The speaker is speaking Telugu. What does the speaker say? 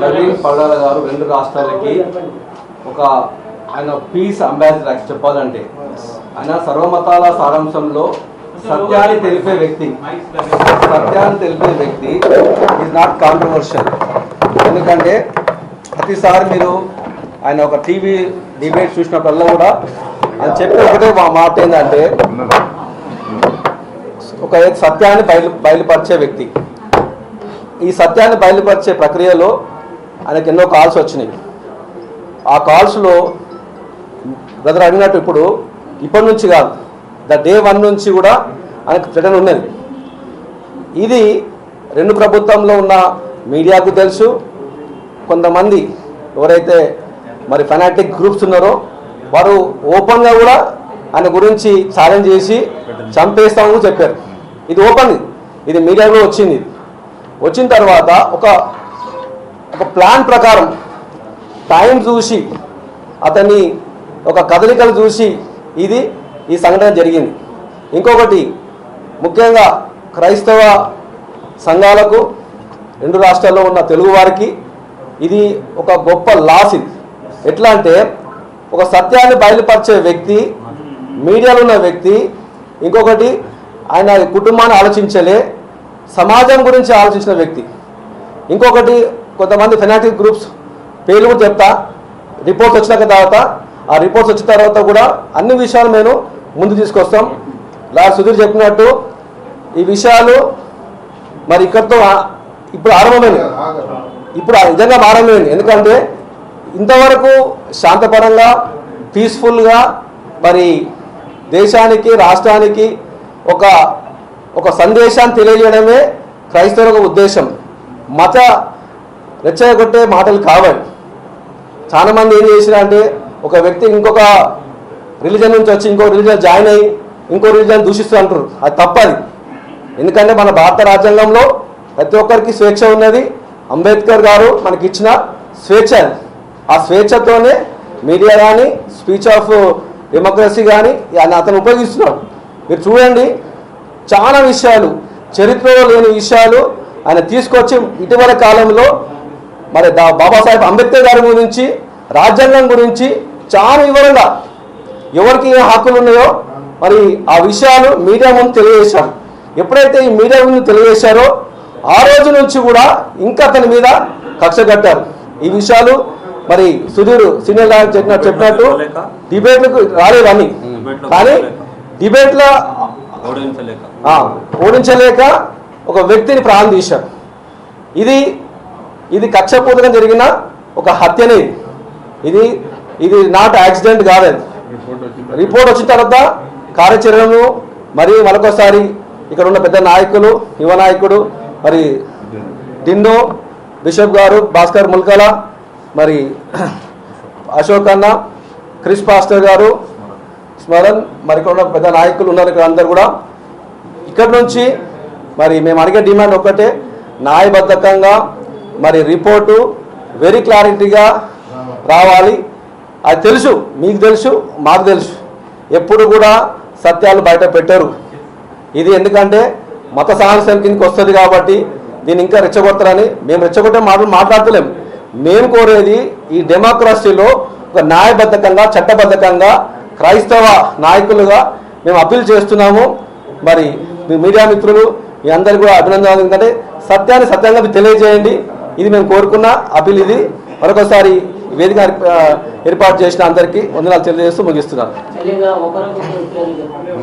నవీన్ పల్లాల గారు 2 రాష్ట్రాలకి ఒక ఆయన పీస్ అంబాసిడర్ చెప్పాలంటే ఆయన సర్వమతాల సారాంశంలో సత్యాన్ని తెలిపే వ్యక్తి ఈజ్ నాట్ కాంట్రవర్షియల్. ఎందుకంటే ప్రతిసారి మీరు ఆయన ఒక టీవీ డిబేట్ చూసినప్పుడల్లా కూడా ఆయన చెప్పే ఒకటే మాట ఏంటంటే ఒక సత్యాన్ని బయలుపరిచే వ్యక్తి. ఈ సత్యాన్ని బయలుపరిచే ప్రక్రియలో ఆయనకు ఎన్నో కాల్స్ వచ్చినాయి. ఆ కాల్స్లో బ్రదర్ అడిగినట్టు ఇప్పటి నుంచి కాదు, డే 1 నుంచి కూడా ఆయనకు రిటర్న్ ఉన్నది. ఇది 2 ప్రభుత్వంలో ఉన్న మీడియాకు తెలుసు. కొంతమంది ఎవరైతే మరి ఫెనాటిక్ గ్రూప్స్ ఉన్నారో వారు ఓపెన్గా కూడా ఆయన గురించి ఛాలెంజ్ చేసి చంపేస్తామని చెప్పారు. ఇది ఓపెన్, ఇది మీడియాలో వచ్చింది. వచ్చిన తర్వాత ఒక ప్లాన్ ప్రకారం టైం చూసి అతన్ని ఒక కదలికలు చూసి ఈ సంఘటన జరిగింది. ఇంకొకటి ముఖ్యంగా క్రైస్తవ సంఘాలకు 2 రాష్ట్రాల్లో ఉన్న తెలుగు వారికి ఇది ఒక గొప్ప లాస్. ఇది ఎట్లా అంటే ఒక సత్యాన్ని బయలుపరిచే వ్యక్తి, మీడియాలో ఉన్న వ్యక్తి, ఇంకొకటి ఆయన కుటుంబాన్ని ఆలోచించలే, సమాజం గురించి ఆలోచించిన వ్యక్తి, ఇంకొకటి కొంతమంది ఫెనాటిక్ గ్రూప్స్ పేర్లు కూడా చెప్తా. రిపోర్ట్స్ వచ్చిన తర్వాత ఆ రిపోర్ట్స్ వచ్చిన తర్వాత కూడా అన్ని విషయాలు మేము ముందు తీసుకొస్తాం. లాస్ట్ సుధీర్ చెప్పినట్టు ఈ విషయాలు మరి ఇక్కడితో ఇప్పుడు ఆరంభమైంది, ఇప్పుడు నిజంగా ఆరంభమైంది. ఎందుకంటే ఇంతవరకు శాంతపరంగా పీస్ఫుల్గా మరి దేశానికి రాష్ట్రానికి ఒక సందేశాన్ని తెలియజేయడమే క్రైస్తవుల ఉద్దేశం. మత రెచ్చగొట్టే మాటలు కావాలి. చాలామంది ఏం చేసినారంటే ఒక వ్యక్తి ఇంకొక రిలీజన్ నుంచి వచ్చి ఇంకో రిలీజన్ జాయిన్ అయ్యి ఇంకో రిలీజన్ దూషిస్తూ అంటారు. అది తప్పది. ఎందుకంటే మన భారత రాజ్యాంగంలో ప్రతి ఒక్కరికి స్వేచ్ఛ ఉన్నది. అంబేద్కర్ గారు మనకి ఇచ్చిన స్వేచ్ఛ. ఆ స్వేచ్ఛతోనే మీడియా కానీ స్పీచ్ ఆఫ్ డెమోక్రసీ కానీ అతను ఉపయోగిస్తున్నాడు. మీరు చూడండి, చాలా విషయాలు చరిత్రలో లేని విషయాలు ఆయన తీసుకొచ్చి ఇటీవల కాలంలో మరి బాబాసాహెబ్ అంబేద్కర్ గారి గురించి, రాజ్యాంగం గురించి చాలా వివరంగా ఎవరికి ఏ హక్కులు ఉన్నాయో మరి ఆ విషయాలు మీడియా ముందు తెలియజేశారు. ఎప్పుడైతే ఈ మీడియా ముందు తెలియజేశారో ఆ రోజు నుంచి కూడా ఇంకా అతని మీద కక్ష కట్టారు. ఈ విషయాలు మరి సుధీర్ సీనియర్ చెప్పినట్టు డిబేట్లకు రాలేవన్నీ, కానీ డిబేట్లో ఓడించలేక ఒక వ్యక్తిని ప్రాణం తీశారు. ఇది కక్షపూర్వకంగా జరిగిన ఒక హత్యనే. ఇది నాట్ యాక్సిడెంట్ కాదని రిపోర్ట్ వచ్చిన తర్వాత కార్యాచరణను మరి మరొకసారి ఇక్కడ ఉన్న పెద్ద నాయకులు, యువ నాయకుడు మరి డిన్నో బిషప్ గారు, భాస్కర్ ముల్కల, మరి అశోక్ అన్న, క్రిస్ పాస్టర్ గారు, స్మరణ్, మరికొన్న పెద్ద నాయకులు ఉన్నారు ఇక్కడ అందరు కూడా. ఇక్కడ నుంచి మరి మేము అడిగే డిమాండ్ ఒక్కటే, న్యాయబద్ధకంగా మరి రిపోర్టు వెరీ క్లారిటీగా రావాలి. అది తెలుసు, మీకు తెలుసు, మాకు తెలుసు. ఎప్పుడు కూడా సత్యాలు బయట పెట్టరు. ఇది ఎందుకంటే మత సాహసం కిందకి వస్తుంది కాబట్టి దీన్ని ఇంకా రెచ్చగొడతారని మేము రెచ్చగొట్టే మాట్లాడతలేము. మేము కోరేది ఈ డెమోక్రసీలో ఒక న్యాయబద్ధకంగా, చట్టబద్ధకంగా క్రైస్తవ నాయకులుగా మేము అప్పీల్ చేస్తున్నాము. మరి మీ మీడియా మిత్రులు మీ అందరికీ కూడా అభినందనలు. ఎందుకంటే సత్యాన్ని సత్యంగా తెలియజేయండి. ఇది మేము కోరుకున్న అప్పీల్. ఇది మరొకసారి వేదిక ఏర్పాటు చేసిన అందరికీ వందనాలు తెలియజేస్తూ ముగిస్తున్నాను.